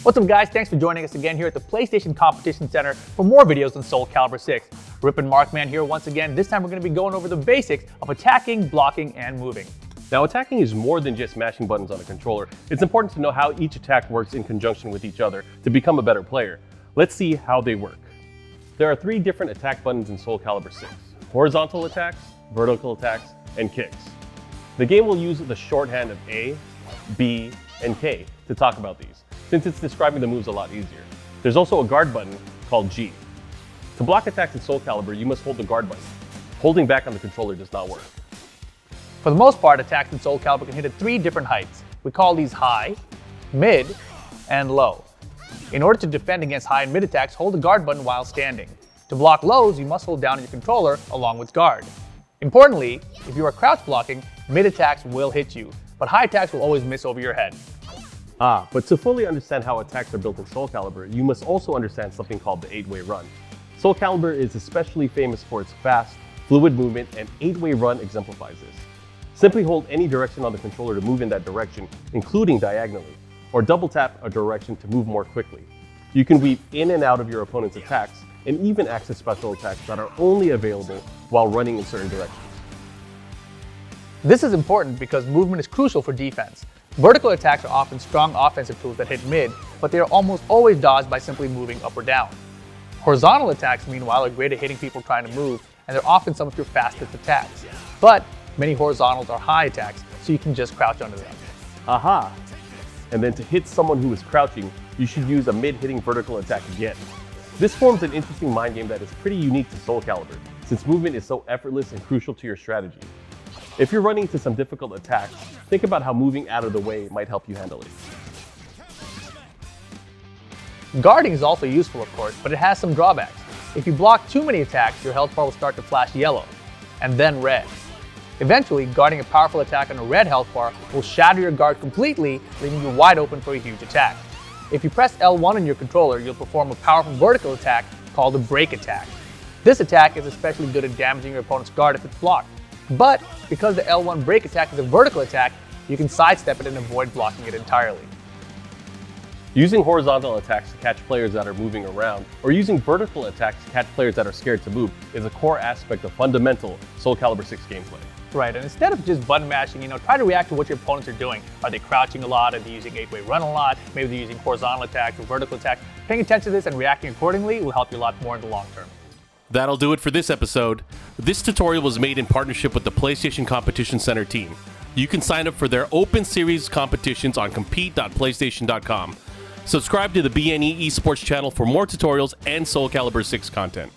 What's up guys, thanks for joining us again here at the PlayStation Competition Center for more videos on SOULCALIBUR 6. Rip and Markman here once again. This time we're going to be going over the basics of attacking, blocking, and moving. Now attacking is more than just mashing buttons on a controller. It's important to know how each attack works in conjunction with each other to become a better player. Let's see how they work. There are 3 different attack buttons in SOULCALIBUR 6. Horizontal attacks, vertical attacks, and kicks. The game will use the shorthand of A, B, and K to talk about these, since it's describing the moves a lot easier. There's also a guard button called G. To block attacks in SOULCALIBUR, you must hold the guard button. Holding back on the controller does not work. For the most part, attacks in SOULCALIBUR can hit at 3 different heights. We call these high, mid, and low. In order to defend against high and mid attacks, hold the guard button while standing. To block lows, you must hold down your controller along with guard. Importantly, if you are crouch blocking, mid attacks will hit you, but high attacks will always miss over your head. But to fully understand how attacks are built in SOULCALIBUR, you must also understand something called the 8-way run. SOULCALIBUR is especially famous for its fast, fluid movement, and 8-way run exemplifies this. Simply hold any direction on the controller to move in that direction, including diagonally, or double tap a direction to move more quickly. You can weave in and out of your opponent's attacks, and even access special attacks that are only available while running in certain directions. This is important because movement is crucial for defense. Vertical attacks are often strong offensive tools that hit mid, but they are almost always dodged by simply moving up or down. Horizontal attacks, meanwhile, are great at hitting people trying to move, and they're often some of your fastest attacks. But many horizontals are high attacks, so you can just crouch under them. Aha! And then to hit someone who is crouching, you should use a mid-hitting vertical attack again. This forms an interesting mind game that is pretty unique to SOULCALIBUR, since movement is so effortless and crucial to your strategy. If you're running into some difficult attacks, think about how moving out of the way might help you handle it. Guarding is also useful, of course, but it has some drawbacks. If you block too many attacks, your health bar will start to flash yellow, and then red. Eventually, guarding a powerful attack on a red health bar will shatter your guard completely, leaving you wide open for a huge attack. If you press L1 on your controller, you'll perform a powerful vertical attack called a break attack. This attack is especially good at damaging your opponent's guard if it's blocked. But because the L1 break attack is a vertical attack, you can sidestep it and avoid blocking it entirely. Using horizontal attacks to catch players that are moving around, or using vertical attacks to catch players that are scared to move, is a core aspect of fundamental SOULCALIBUR 6 gameplay. Right, and instead of just button mashing, try to react to what your opponents are doing. Are they crouching a lot? Are they using 8-way run a lot? Maybe they're using horizontal attacks or vertical attacks. Paying attention to this and reacting accordingly will help you a lot more in the long term. That'll do it for this episode. This tutorial was made in partnership with the PlayStation Competition Center team. You can sign up for their open series competitions on compete.playstation.com. Subscribe to the BNE Esports channel for more tutorials and SOULCALIBUR 6 content.